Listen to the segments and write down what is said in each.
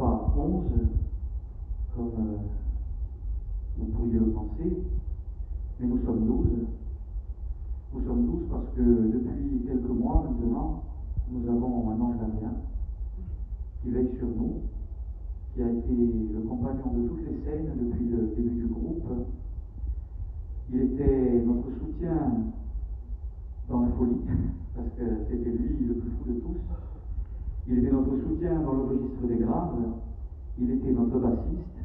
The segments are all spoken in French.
pas 11, comme vous pourriez le penser, mais nous sommes 12. Nous sommes 12 parce que depuis quelques mois maintenant, nous avons un ange gardien qui veille sur nous, qui a été le compagnon de toutes les scènes depuis le début du groupe. Il était notre soutien dans la folie, parce que c'était lui le plus fou de tous. Il était notre soutien dans le registre des graves. Il était notre bassiste.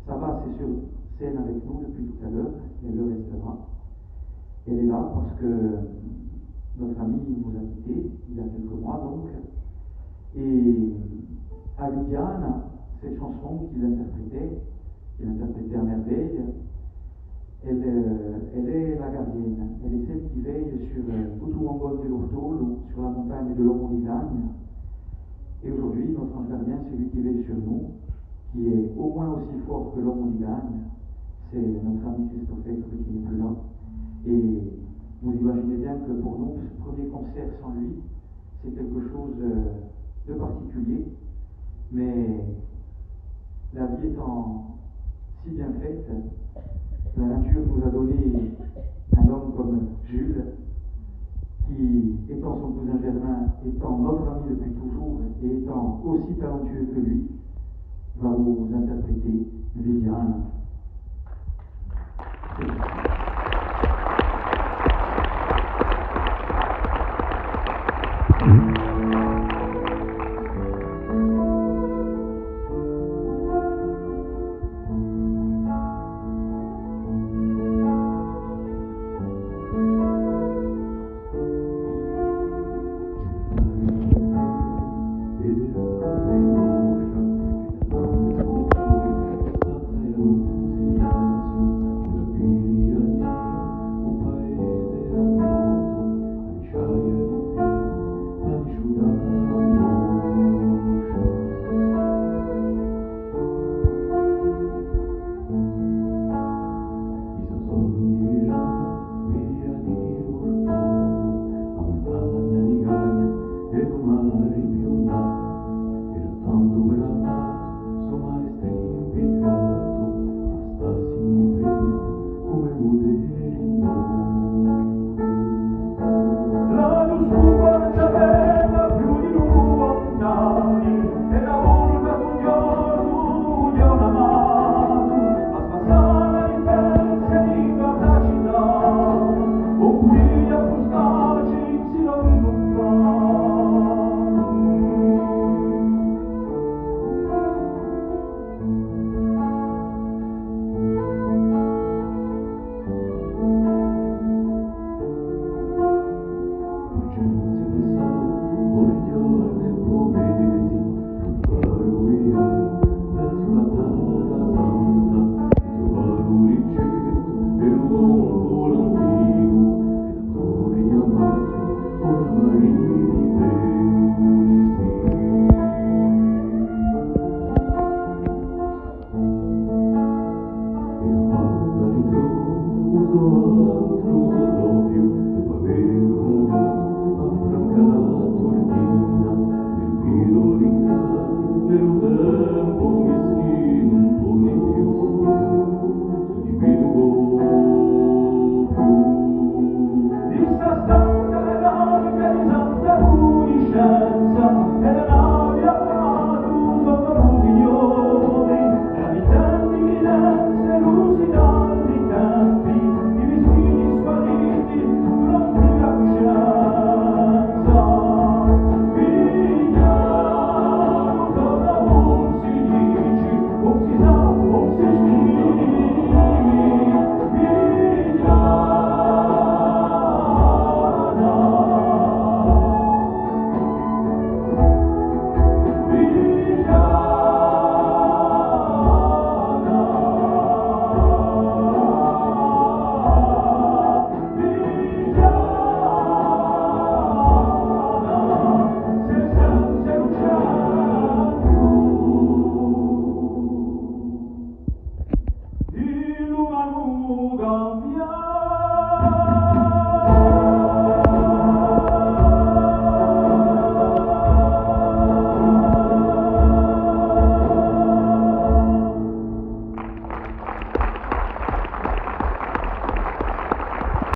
Sa basse est sur scène avec nous depuis tout à l'heure, et elle le restera. Elle est là parce que notre ami nous a quittés il y a quelques mois donc. Et Abidjan, cette chanson qu'il interprétait à merveille, elle est la gardienne. Elle est celle qui veille sur Putuwangon de l'Urtol, sur la montagne de l'Omonigagne. Et aujourd'hui, notre ange gardien, c'est lui qui veille sur nous, qui est au moins aussi fort que l'Omonigagne. C'est notre ami Christophe qui n'est plus là. Et vous imaginez bien que pour nous, ce premier concert sans lui, c'est quelque chose de particulier. Mais la vie étant si bien faite, la nature nous a donné un homme comme Jules, qui, étant son cousin germain, étant notre ami depuis toujours et étant aussi talentueux que lui, va vous interpréter Viviane.